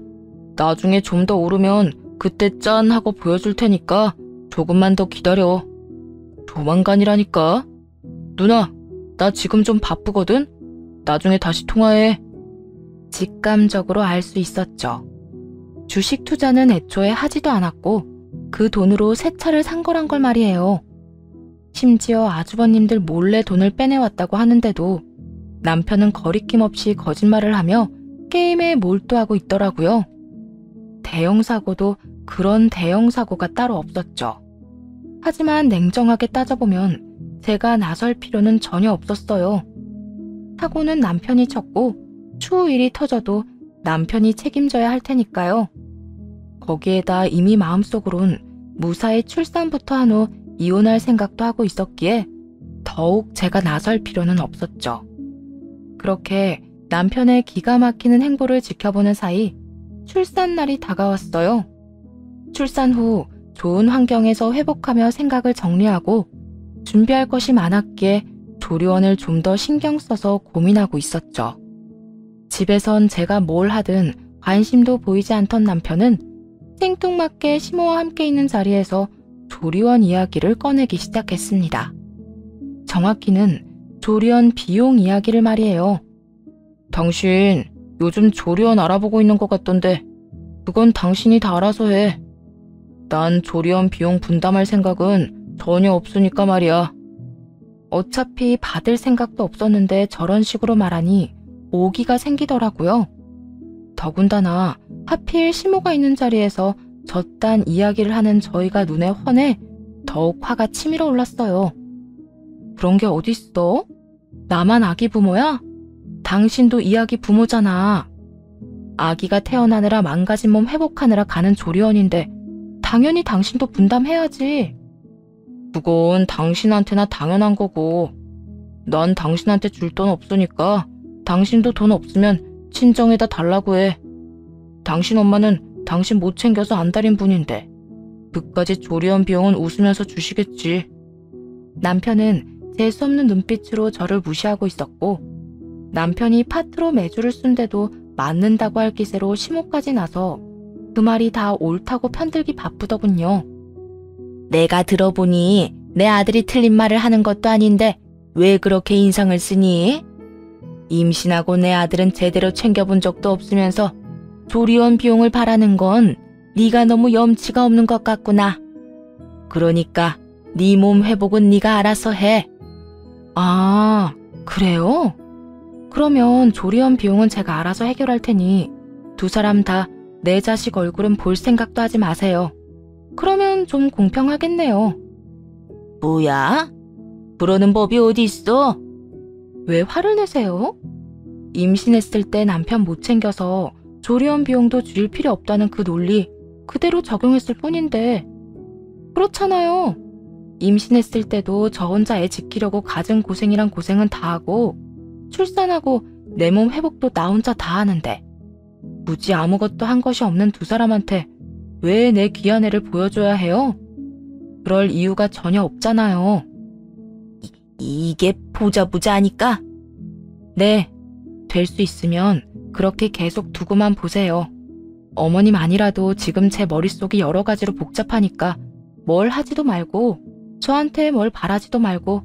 Speaker 2: 나중에 좀 더 오르면 그때 짠 하고 보여줄 테니까 조금만 더 기다려. 조만간이라니까. 누나, 나 지금 좀 바쁘거든? 나중에 다시 통화해.
Speaker 1: 직감적으로 알 수 있었죠. 주식 투자는 애초에 하지도 않았고 그 돈으로 새 차를 산 거란 걸 말이에요. 심지어 아주버님들 몰래 돈을 빼내왔다고 하는데도 남편은 거리낌 없이 거짓말을 하며 게임에 몰두하고 있더라고요. 대형 사고도 그런 대형 사고가 따로 없었죠. 하지만 냉정하게 따져보면 제가 나설 필요는 전혀 없었어요. 사고는 남편이 쳤고 추후 일이 터져도 남편이 책임져야 할 테니까요. 거기에다 이미 마음속으론 무사히 출산부터 한 후 이혼할 생각도 하고 있었기에 더욱 제가 나설 필요는 없었죠. 그렇게 남편의 기가 막히는 행보를 지켜보는 사이 출산날이 다가왔어요. 출산 후 좋은 환경에서 회복하며 생각을 정리하고 준비할 것이 많았기에 조리원을 좀 더 신경 써서 고민하고 있었죠. 집에선 제가 뭘 하든 관심도 보이지 않던 남편은 생뚱맞게 시모와 함께 있는 자리에서 조리원 이야기를 꺼내기 시작했습니다. 정확히는 조리원 비용 이야기를 말이에요.
Speaker 2: 당신 요즘 조리원 알아보고 있는 것 같던데 그건 당신이 다 알아서 해. 난 조리원 비용 분담할 생각은 전혀 없으니까 말이야.
Speaker 1: 어차피 받을 생각도 없었는데 저런 식으로 말하니 오기가 생기더라고요. 더군다나 하필 시모가 있는 자리에서 저딴 이야기를 하는 저희가 눈에 훤해 더욱 화가 치밀어 올랐어요. 그런 게 어딨어? 나만 아기 부모야? 당신도 이 아기 부모잖아. 아기가 태어나느라 망가진 몸 회복하느라 가는 조리원인데 당연히 당신도 분담해야지.
Speaker 2: 그건 당신한테나 당연한 거고 난 당신한테 줄 돈 없으니까 당신도 돈 없으면 친정에다 달라고 해. 당신 엄마는 당신 못 챙겨서 안달인 분인데 그까짓 조리원 비용은 웃으면서 주시겠지.
Speaker 1: 남편은 재수없는 눈빛으로 저를 무시하고 있었고 남편이 파트로 매주를 쓴데도 맞는다고 할 기세로 시모까지 나서 그 말이 다 옳다고 편들기 바쁘더군요. 내가 들어보니 내 아들이 틀린 말을 하는 것도 아닌데 왜 그렇게 인상을 쓰니? 임신하고 내 아들은 제대로 챙겨본 적도 없으면서 조리원 비용을 바라는 건 네가 너무 염치가 없는 것 같구나. 그러니까 네 몸 회복은 네가 알아서 해. 아, 그래요? 그러면 조리원 비용은 제가 알아서 해결할 테니 두 사람 다 내 자식 얼굴은 볼 생각도 하지 마세요. 그러면 좀 공평하겠네요. 뭐야? 그러는 법이 어디 있어? 왜 화를 내세요? 임신했을 때 남편 못 챙겨서 조리원 비용도 줄 필요 없다는 그 논리 그대로 적용했을 뿐인데. 그렇잖아요. 임신했을 때도 저 혼자 애 지키려고 갖은 고생이란 고생은 다 하고 출산하고 내 몸 회복도 나 혼자 다 하는데 굳이 아무것도 한 것이 없는 두 사람한테 왜 내 귀한 애를 보여줘야 해요? 그럴 이유가 전혀 없잖아요. 이게 보자보자하니까? 네, 될 수 있으면 그렇게 계속 두고만 보세요. 어머님 아니라도 지금 제 머릿속이 여러 가지로 복잡하니까 뭘 하지도 말고 저한테 뭘 바라지도 말고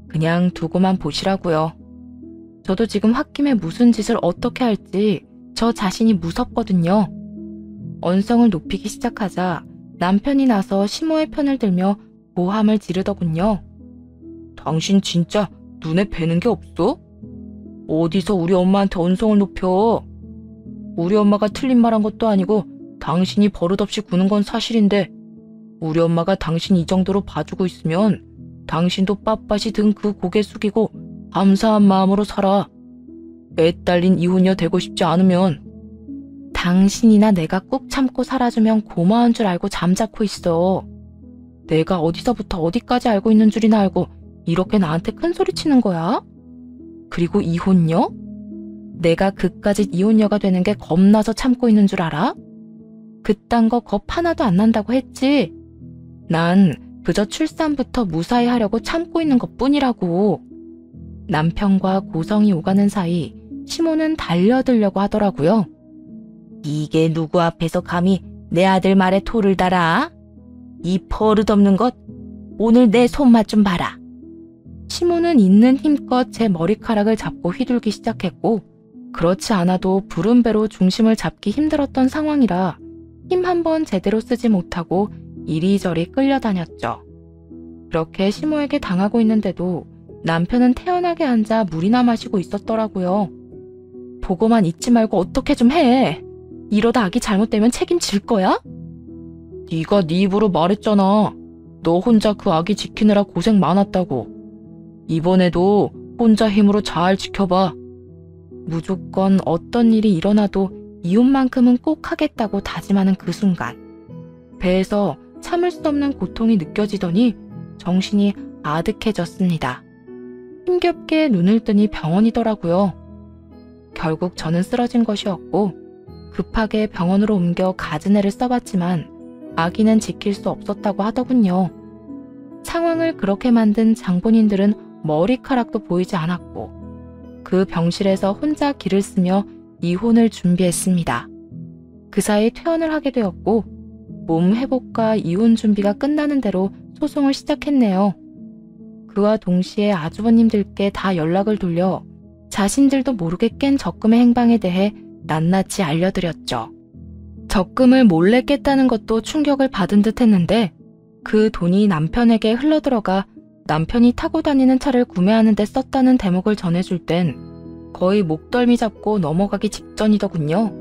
Speaker 1: 그냥 두고만 보시라고요. 저도 지금 홧김에 무슨 짓을 어떻게 할지 저 자신이 무섭거든요. 언성을 높이기 시작하자 남편이 나서 시모의 편을 들며 고함을 지르더군요.
Speaker 2: 당신 진짜 눈에 뵈는 게 없어? 어디서 우리 엄마한테 언성을 높여? 우리 엄마가 틀린 말한 것도 아니고 당신이 버릇없이 구는 건 사실인데 우리 엄마가 당신 이 정도로 봐주고 있으면 당신도 빳빳이 등 그 고개 숙이고 감사한 마음으로 살아. 애 딸린 이혼녀 되고 싶지 않으면.
Speaker 1: 당신이나 내가 꾹 참고 살아주면 고마운 줄 알고 잠자코 있어. 내가 어디서부터 어디까지 알고 있는 줄이나 알고 이렇게 나한테 큰소리 치는 거야?
Speaker 2: 그리고 이혼녀? 내가 그까짓 이혼녀가 되는 게 겁나서 참고 있는 줄 알아? 그딴 거 겁 하나도 안 난다고 했지. 난 그저 출산부터 무사히 하려고 참고 있는 것뿐이라고. 남편과 고성이 오가는 사이 시모는 달려들려고 하더라고요. 이게 누구 앞에서 감히 내 아들 말에 토를 달아? 이 버릇없는 것, 오늘 내 손맛 좀 봐라. 시모는 있는 힘껏 제 머리카락을 잡고 휘둘기 시작했고, 그렇지 않아도 부른 배로 중심을 잡기 힘들었던 상황이라 힘 한 번 제대로 쓰지 못하고 이리저리 끌려다녔죠. 그렇게 시모에게 당하고 있는데도 남편은 태연하게 앉아 물이나 마시고 있었더라고요. 보고만 있지 말고 어떻게 좀 해. 이러다 아기 잘못되면 책임질 거야? 네가 네 입으로 말했잖아. 너 혼자 그 아기 지키느라 고생 많았다고. 이번에도 혼자 힘으로 잘 지켜봐. 무조건 어떤 일이 일어나도 이혼만큼은 꼭 하겠다고 다짐하는 그 순간, 배에서 참을 수 없는 고통이 느껴지더니 정신이 아득해졌습니다. 힘겹게 눈을 뜨니 병원이더라고요. 결국 저는 쓰러진 것이었고 급하게 병원으로 옮겨 가즈네를 써봤지만 아기는 지킬 수 없었다고 하더군요. 상황을 그렇게 만든 장본인들은 머리카락도 보이지 않았고 그 병실에서 혼자 기를 쓰며 이혼을 준비했습니다. 그 사이 퇴원을 하게 되었고 몸 회복과 이혼 준비가 끝나는 대로 소송을 시작했네요. 그와 동시에 아주버님들께 다 연락을 돌려 자신들도 모르게 깬 적금의 행방에 대해 낱낱이 알려드렸죠. 적금을 몰래 깼다는 것도 충격을 받은 듯 했는데 그 돈이 남편에게 흘러들어가 남편이 타고 다니는 차를 구매하는 데 썼다는 대목을 전해줄 땐 거의 목덜미 잡고 넘어가기 직전이더군요.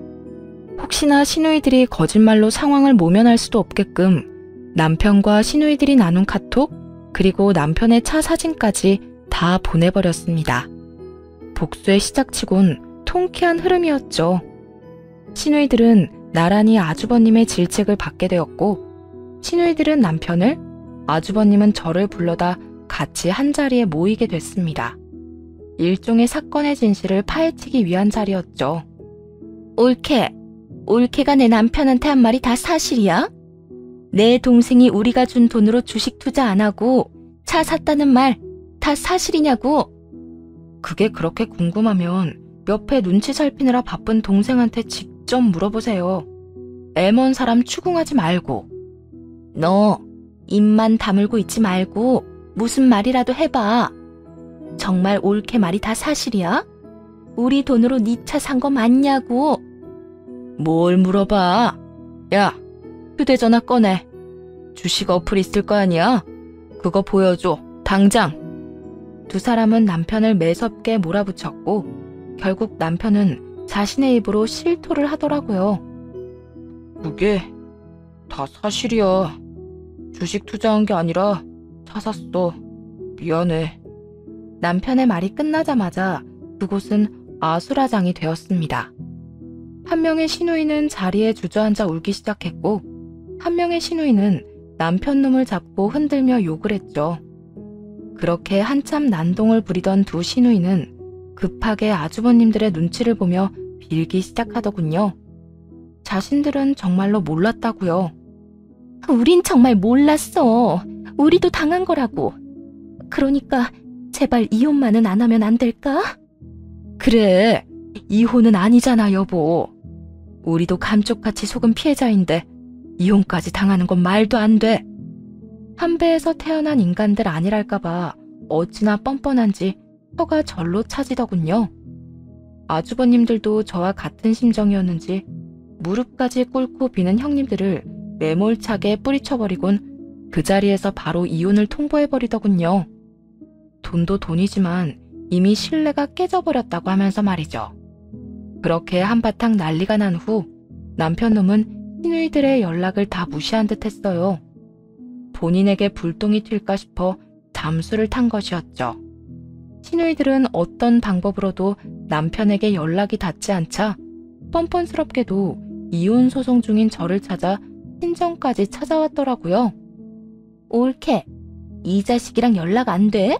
Speaker 2: 혹시나 시누이들이 거짓말로 상황을 모면할 수도 없게끔 남편과 시누이들이 나눈 카톡 그리고 남편의 차 사진까지 다 보내버렸습니다. 복수의 시작치곤 통쾌한 흐름이었죠. 시누이들은 나란히 아주버님의 질책을 받게 되었고 시누이들은 남편을, 아주버님은 저를 불러다 같이 한자리에 모이게 됐습니다. 일종의 사건의 진실을 파헤치기 위한 자리였죠. 올케가 내 남편한테 한 말이 다 사실이야? 내 동생이 우리가 준 돈으로 주식 투자 안 하고 차 샀다는 말 다 사실이냐고? 그게 그렇게 궁금하면 옆에 눈치 살피느라 바쁜 동생한테 직접 물어보세요. 애먼 사람 추궁하지 말고. 너 입만 다물고 있지 말고 무슨 말이라도 해봐. 정말 올케 말이 다 사실이야? 우리 돈으로 네 차 산 거 맞냐고? 뭘 물어봐. 야, 휴대전화 꺼내. 주식 어플 있을 거 아니야? 그거 보여줘. 당장. 두 사람은 남편을 매섭게 몰아붙였고 결국 남편은 자신의 입으로 실토를 하더라고요. 그게 다 사실이야. 주식 투자한 게 아니라 차 샀어. 미안해. 남편의 말이 끝나자마자 그곳은 아수라장이 되었습니다. 한 명의 시누이는 자리에 주저앉아 울기 시작했고 한 명의 시누이는 남편 놈을 잡고 흔들며 욕을 했죠. 그렇게 한참 난동을 부리던 두 시누이는 급하게 아주버님들의 눈치를 보며 빌기 시작하더군요. 자신들은 정말로 몰랐다고요. 우린 정말 몰랐어. 우리도 당한 거라고. 그러니까 제발 이혼만은 안 하면 안 될까? 그래, 이혼은 아니잖아 여보. 우리도 감쪽같이 속은 피해자인데 이혼까지 당하는 건 말도 안 돼. 한 배에서 태어난 인간들 아니랄까봐 어찌나 뻔뻔한지 혀가 절로 차지더군요. 아주버님들도 저와 같은 심정이었는지 무릎까지 꿇고 비는 형님들을 매몰차게 뿌리쳐버리곤 그 자리에서 바로 이혼을 통보해버리더군요. 돈도 돈이지만 이미 신뢰가 깨져버렸다고 하면서 말이죠. 그렇게 한바탕 난리가 난 후 남편 놈은 시누이들의 연락을 다 무시한 듯 했어요. 본인에게 불똥이 튈까 싶어 잠수를 탄 것이었죠. 시누이들은 어떤 방법으로도 남편에게 연락이 닿지 않자 뻔뻔스럽게도 이혼 소송 중인 저를 찾아 친정까지 찾아왔더라고요. 올케, 이 자식이랑 연락 안 돼?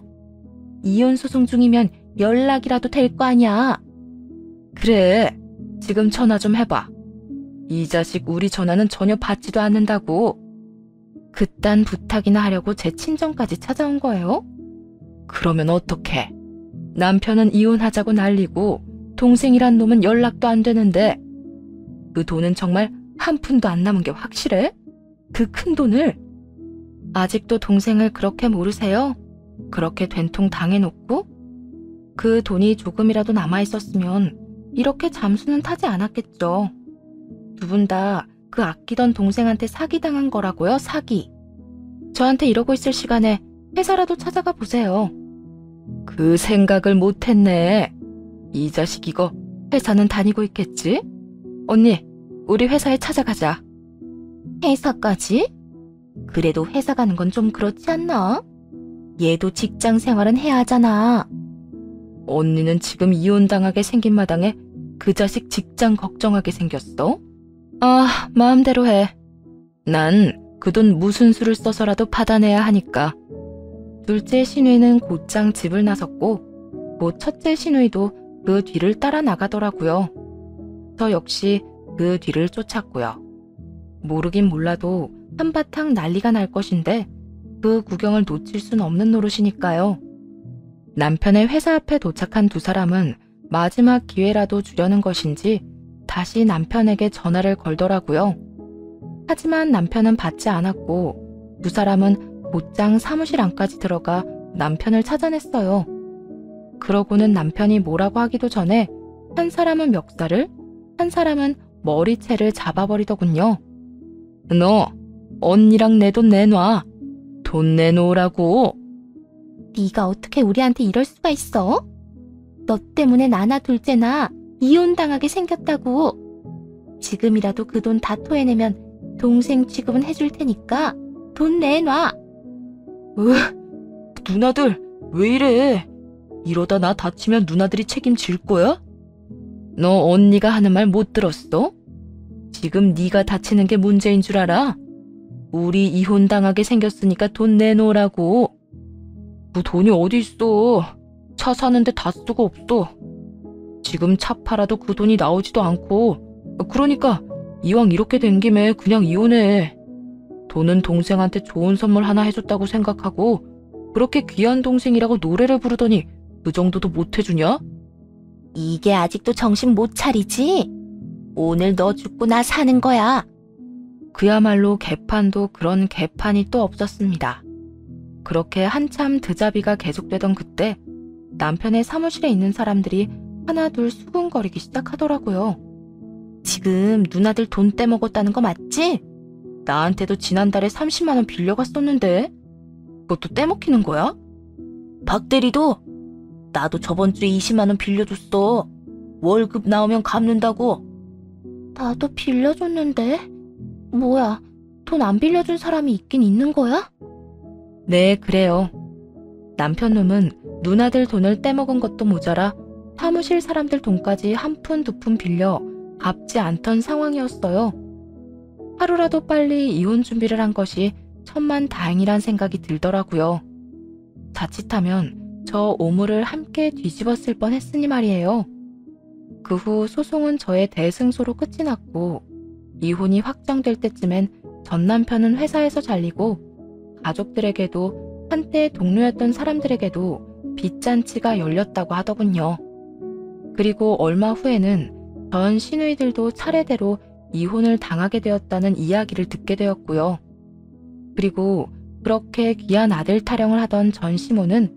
Speaker 2: 이혼 소송 중이면
Speaker 1: 연락이라도 될 거 아니야.
Speaker 2: 그래, 지금 전화 좀 해봐. 이 자식 우리 전화는 전혀 받지도 않는다고.
Speaker 1: 그딴 부탁이나 하려고 제 친정까지 찾아온 거예요?
Speaker 2: 그러면 어떡해? 남편은 이혼하자고 난리고 동생이란 놈은 연락도 안 되는데 그 돈은 정말 한 푼도 안 남은 게 확실해? 그 큰 돈을?
Speaker 1: 아직도 동생을 그렇게 모르세요? 그렇게 된통 당해놓고? 그 돈이 조금이라도 남아있었으면 이렇게 잠수는 타지 않았겠죠. 두 분 다 그 아끼던 동생한테 사기당한 거라고요, 사기. 저한테 이러고 있을 시간에 회사라도 찾아가 보세요.
Speaker 2: 그 생각을 못했네. 이 자식 이거 회사는 다니고 있겠지? 언니, 우리 회사에 찾아가자.
Speaker 1: 회사까지? 그래도 회사 가는 건 좀 그렇지 않나? 얘도 직장 생활은 해야 하잖아.
Speaker 2: 언니는 지금 이혼당하게 생긴 마당에 그 자식 직장 걱정하게 생겼어? 아, 마음대로 해. 난 그 돈 무슨 수를 써서라도 받아내야 하니까.
Speaker 1: 둘째 시누이는 곧장 집을 나섰고 곧 첫째 시누이도 그 뒤를 따라 나가더라고요. 저 역시 그 뒤를 쫓았고요. 모르긴 몰라도 한바탕 난리가 날 것인데 그 구경을 놓칠 순 없는 노릇이니까요. 남편의 회사 앞에 도착한 두 사람은 마지막 기회라도 주려는 것인지 다시 남편에게 전화를 걸더라고요. 하지만 남편은 받지 않았고 두 사람은 곧장 사무실 안까지 들어가 남편을 찾아냈어요. 그러고는 남편이 뭐라고 하기도 전에 한 사람은 멱살을, 한 사람은 머리채를 잡아버리더군요.
Speaker 2: 너 언니랑 내 돈 내놔. 돈 내놓으라고.
Speaker 1: 네가 어떻게 우리한테 이럴 수가 있어? 너 때문에 나나 둘째나 이혼당하게 생겼다고. 지금이라도 그 돈 다 토해내면 동생 취급은 해줄 테니까 돈 내놔.
Speaker 2: 누나들 왜 이래? 이러다 나 다치면 누나들이 책임질 거야? 너 언니가 하는 말 못 들었어? 지금 네가 다치는 게 문제인 줄 알아? 우리 이혼당하게 생겼으니까 돈 내놓으라고. 그 돈이 어디 있어? 차 사는데 다 쓰고 없어. 지금 차 팔아도 그 돈이 나오지도 않고. 그러니까 이왕 이렇게 된 김에 그냥 이혼해. 돈은 동생한테 좋은 선물 하나 해줬다고 생각하고 그렇게 귀한 동생이라고 노래를 부르더니 그 정도도 못 해주냐?
Speaker 1: 이게 아직도 정신 못 차리지? 오늘 너 죽고 나 사는 거야. 그야말로 개판도 그런 개판이 또 없었습니다. 그렇게 한참 드자비가 계속되던 그때 남편의 사무실에 있는 사람들이 하나둘 수군거리기 시작하더라고요. 지금 누나들 돈 떼먹었다는 거 맞지? 나한테도 지난달에 30만 원 빌려갔었는데 그것도 떼먹히는 거야? 박 대리도 나도 저번 주에 20만 원 빌려줬어. 월급 나오면 갚는다고. 나도 빌려줬는데 뭐야, 돈 안 빌려준 사람이 있긴 있는 거야? 네, 그래요. 남편 놈은 누나들 돈을 떼먹은 것도 모자라 사무실 사람들 돈까지 한 푼 두 푼 빌려 갚지 않던 상황이었어요. 하루라도 빨리 이혼 준비를 한 것이 천만다행이란 생각이 들더라고요. 자칫하면 저 오물을 함께 뒤집었을 뻔했으니 말이에요. 그 후 소송은 저의 대승소로 끝이 났고 이혼이 확정될 때쯤엔 전 남편은 회사에서 잘리고 가족들에게도 한때 동료였던 사람들에게도 빚잔치가 열렸다고 하더군요. 그리고 얼마 후에는 전 시누이들도 차례대로 이혼을 당하게 되었다는 이야기를 듣게 되었고요. 그리고 그렇게 귀한 아들 타령을 하던 전 시모는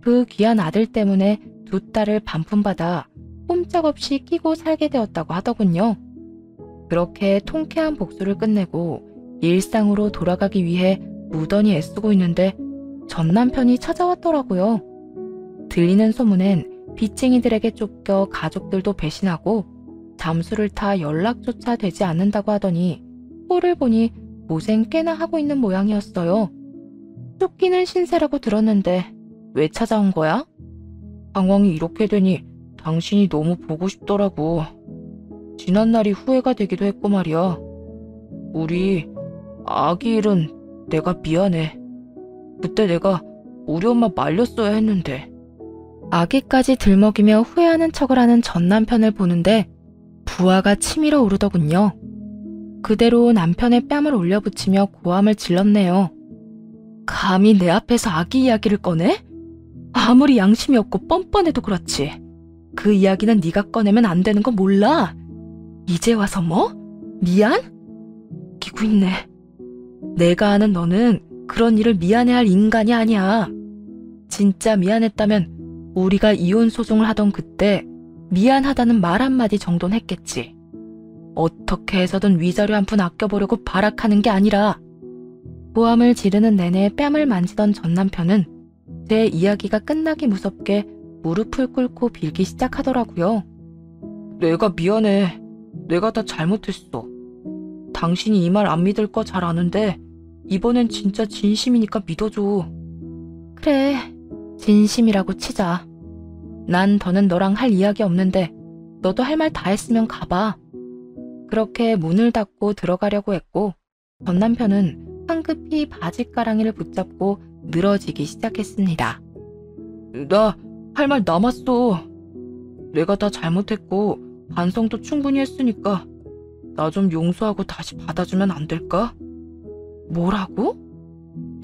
Speaker 1: 그 귀한 아들 때문에 두 딸을 반품받아 꼼짝없이 끼고 살게 되었다고 하더군요. 그렇게 통쾌한 복수를 끝내고 일상으로 돌아가기 위해 무던히 애쓰고 있는데 전 남편이 찾아왔더라고요. 들리는 소문엔 빚쟁이들에게 쫓겨 가족들도 배신하고 잠수를 타 연락조차 되지 않는다고 하더니 꼴을 보니 고생 꽤나 하고 있는 모양이었어요. 쫓기는 신세라고 들었는데 왜 찾아온 거야? 상황이 이렇게 되니 당신이 너무 보고 싶더라고. 지난날이 후회가 되기도 했고 말이야. 우리 아기 일은 내가 미안해. 그때 내가 우리 엄마 말렸어야 했는데. 아기까지 들먹이며 후회하는 척을 하는 전 남편을 보는데 부하가 치밀어 오르더군요. 그대로 남편의 뺨을 올려붙이며 고함을 질렀네요. 감히 내 앞에서 아기 이야기를 꺼내? 아무리 양심이 없고 뻔뻔해도 그렇지. 그 이야기는 네가 꺼내면 안 되는 거 몰라? 이제 와서 뭐? 미안? 웃기고 있네. 내가 아는 너는 그런 일을 미안해할 인간이 아니야. 진짜 미안했다면 우리가 이혼 소송을 하던 그때 미안하다는 말 한마디 정도는 했겠지. 어떻게 해서든 위자료 한 푼 아껴보려고 발악하는 게 아니라. 고함을 지르는 내내 뺨을 만지던 전 남편은 제 이야기가 끝나기 무섭게 무릎을 꿇고 빌기 시작하더라고요.
Speaker 2: 내가 미안해. 내가 다 잘못했어. 당신이 이 말 안 믿을 거 잘 아는데 이번엔 진짜 진심이니까 믿어줘.
Speaker 1: 그래, 진심이라고 치자. 난 더는 너랑 할 이야기 없는데 너도 할 말 다 했으면 가봐. 그렇게 문을 닫고 들어가려고 했고 전 남편은 황급히 바지가랑이를 붙잡고 늘어지기 시작했습니다.
Speaker 2: 나 할 말 남았어. 내가 다 잘못했고 반성도 충분히 했으니까 나 좀 용서하고 다시 받아주면 안 될까?
Speaker 1: 뭐라고?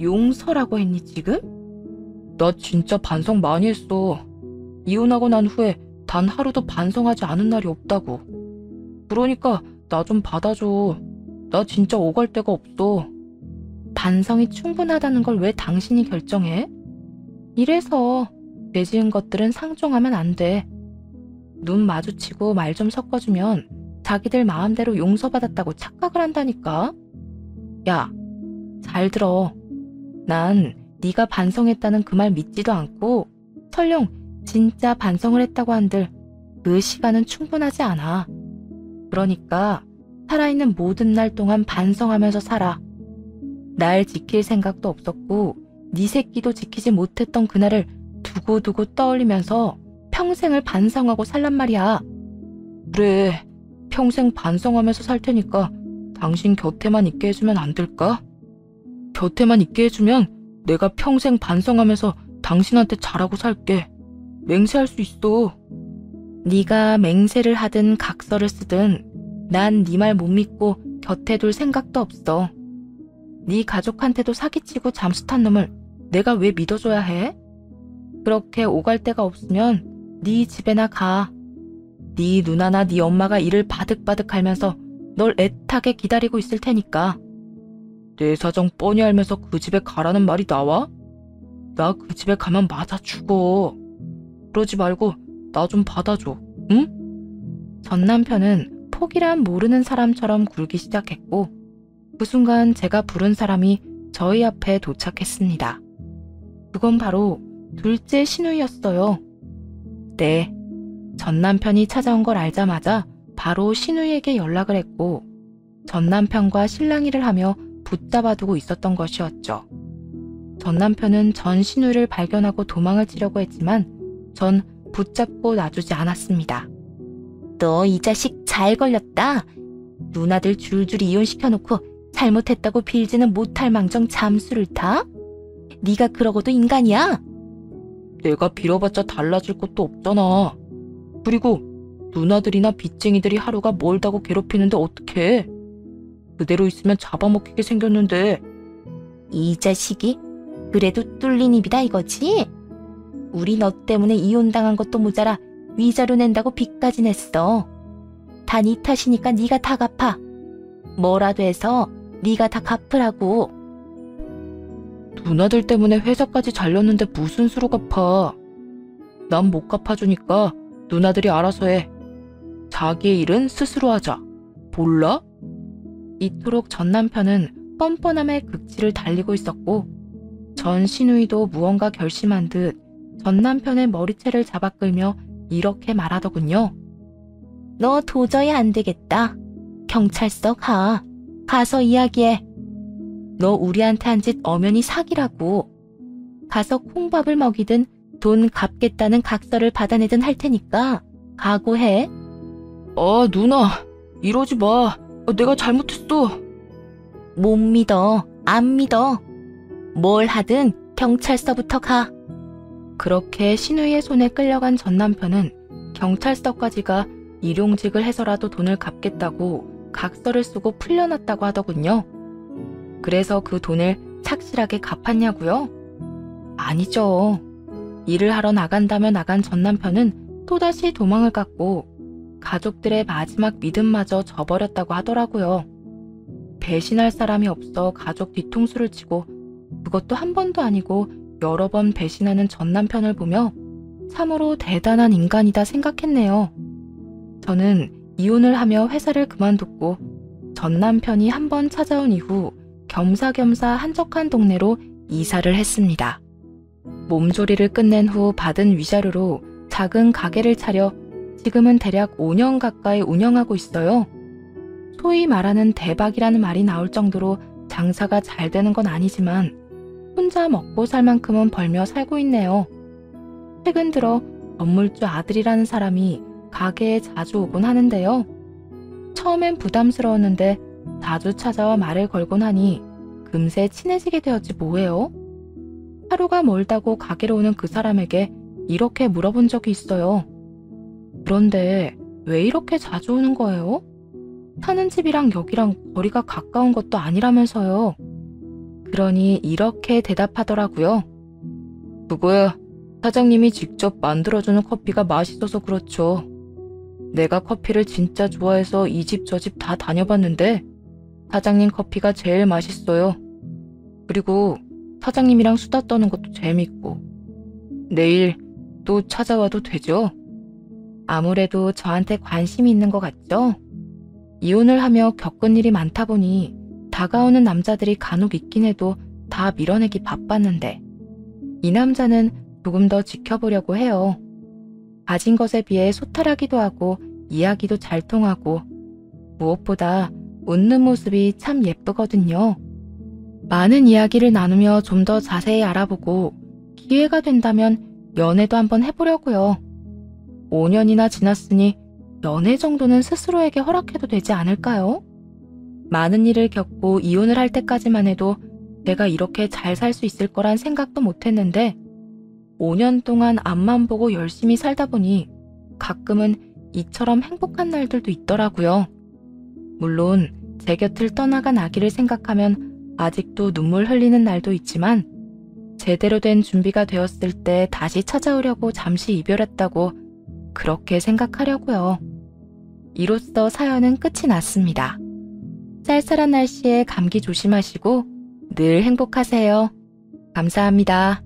Speaker 1: 용서라고 했니 지금?
Speaker 2: 나 진짜 반성 많이 했어. 이혼하고 난 후에 단 하루도 반성하지 않은 날이 없다고. 그러니까 나 좀 받아줘. 나 진짜 오갈 데가 없어.
Speaker 1: 반성이 충분하다는 걸 왜 당신이 결정해? 이래서 죄 지은 것들은 상종하면 안 돼. 눈 마주치고 말 좀 섞어주면 자기들 마음대로 용서받았다고 착각을 한다니까. 야, 잘 들어. 난 네가 반성했다는 그 말 믿지도 않고 설령 진짜 반성을 했다고 한들 그 시간은 충분하지 않아. 그러니까 살아있는 모든 날 동안 반성하면서 살아. 날 지킬 생각도 없었고 네 새끼도 지키지 못했던 그날을 두고두고 떠올리면서 평생을 반성하고 살란 말이야.
Speaker 2: 그래, 평생 반성하면서 살 테니까 당신 곁에만 있게 해주면 안 될까? 곁에만 있게 해주면 내가 평생 반성하면서 당신한테 잘하고 살게. 맹세할 수 있어.
Speaker 1: 네가 맹세를 하든 각서를 쓰든 난 네 말 못 믿고 곁에 둘 생각도 없어. 네 가족한테도 사기치고 잠수 탄 놈을 내가 왜 믿어줘야 해? 그렇게 오갈 데가 없으면 네 집에나 가. 네 누나나 네 엄마가 일을 바득바득 갈면서 널 애타게 기다리고 있을 테니까.
Speaker 2: 내 사정 뻔히 알면서 그 집에 가라는 말이 나와? 나 그 집에 가면 맞아 죽어. 그러지 말고 나 좀 받아줘, 응?
Speaker 1: 전 남편은 폭이란 모르는 사람처럼 굴기 시작했고 그 순간 제가 부른 사람이 저희 앞에 도착했습니다. 그건 바로 둘째 신우이였어요. 네, 전 남편이 찾아온 걸 알자마자 바로 신우이에게 연락을 했고 전 남편과 실랑이를 하며 붙잡아두고 있었던 것이었죠. 전 남편은 전 신우이를 발견하고 도망을 치려고 했지만 전 붙잡고 놔주지 않았습니다. 너 이 자식 잘 걸렸다. 누나들 줄줄이 이혼시켜놓고 잘못했다고 빌지는 못할 망정 잠수를 타? 네가 그러고도 인간이야?
Speaker 2: 내가 빌어봤자 달라질 것도 없잖아. 그리고 누나들이나 빚쟁이들이 하루가 멀다고 괴롭히는데 어떡해. 그대로 있으면 잡아먹히게 생겼는데.
Speaker 1: 이 자식이 그래도 뚫린 입이다 이거지? 우리 너 때문에 이혼당한 것도 모자라 위자료 낸다고 빚까지 냈어. 다 네 탓이니까 네가 다 갚아. 뭐라도 해서 네가 다 갚으라고.
Speaker 2: 누나들 때문에 회사까지 잘렸는데 무슨 수로 갚아. 난 못 갚아주니까 누나들이 알아서 해. 자기의 일은 스스로 하자. 몰라?
Speaker 1: 이토록 전 남편은 뻔뻔함의 극치를 달리고 있었고 전 시누이도 무언가 결심한 듯 전 남편의 머리채를 잡아 끌며 이렇게 말하더군요. 너 도저히 안 되겠다. 경찰서 가. 가서 이야기해. 너 우리한테 한 짓 엄연히 사기라고. 가서 콩밥을 먹이든 돈 갚겠다는 각서를 받아내든 할 테니까 각오해.
Speaker 2: 아, 누나, 이러지 마. 내가 잘못했어.
Speaker 1: 못 믿어. 안 믿어. 뭘 하든 경찰서부터 가. 그렇게 신우이의 손에 끌려간 전 남편은 경찰서까지 가 일용직을 해서라도 돈을 갚겠다고 각서를 쓰고 풀려났다고 하더군요. 그래서 그 돈을 착실하게 갚았냐고요? 아니죠. 일을 하러 나간다며 나간 전 남편은 또다시 도망을 갔고 가족들의 마지막 믿음마저 저버렸다고 하더라고요. 배신할 사람이 없어 가족 뒤통수를 치고 그것도 한 번도 아니고 여러 번 배신하는 전 남편을 보며 참으로 대단한 인간이다 생각했네요. 저는 이혼을 하며 회사를 그만뒀고 전 남편이 한 번 찾아온 이후 겸사겸사 한적한 동네로 이사를 했습니다. 몸조리를 끝낸 후 받은 위자료로 작은 가게를 차려 지금은 대략 5년 가까이 운영하고 있어요. 소위 말하는 대박이라는 말이 나올 정도로 장사가 잘 되는 건 아니지만 혼자 먹고 살 만큼은 벌며 살고 있네요. 최근 들어 건물주 아들이라는 사람이 가게에 자주 오곤 하는데요. 처음엔 부담스러웠는데 자주 찾아와 말을 걸곤 하니 금세 친해지게 되었지 뭐예요? 하루가 멀다고 가게로 오는 그 사람에게 이렇게 물어본 적이 있어요. 그런데 왜 이렇게 자주 오는 거예요? 사는 집이랑 여기랑 거리가 가까운 것도 아니라면서요. 그러니 이렇게 대답하더라고요. 그거야, 사장님이 직접 만들어주는 커피가 맛있어서 그렇죠. 내가 커피를 진짜 좋아해서 이 집 저 집 다 다녀봤는데 사장님 커피가 제일 맛있어요. 그리고 사장님이랑 수다 떠는 것도 재밌고. 내일 또 찾아와도 되죠? 아무래도 저한테 관심이 있는 것 같죠? 이혼을 하며 겪은 일이 많다 보니 다가오는 남자들이 간혹 있긴 해도 다 밀어내기 바빴는데 이 남자는 조금 더 지켜보려고 해요. 가진 것에 비해 소탈하기도 하고 이야기도 잘 통하고 무엇보다 웃는 모습이 참 예쁘거든요. 많은 이야기를 나누며 좀 더 자세히 알아보고 기회가 된다면 연애도 한번 해보려고요. 5년이나 지났으니 연애 정도는 스스로에게 허락해도 되지 않을까요? 많은 일을 겪고 이혼을 할 때까지만 해도 내가 이렇게 잘 살 수 있을 거란 생각도 못했는데 5년 동안 앞만 보고 열심히 살다 보니 가끔은 이처럼 행복한 날들도 있더라고요. 물론 제 곁을 떠나간 아기를 생각하면 아직도 눈물 흘리는 날도 있지만 제대로 된 준비가 되었을 때 다시 찾아오려고 잠시 이별했다고 그렇게 생각하려고요. 이로써 사연은 끝이 났습니다. 쌀쌀한 날씨에 감기 조심하시고 늘 행복하세요. 감사합니다.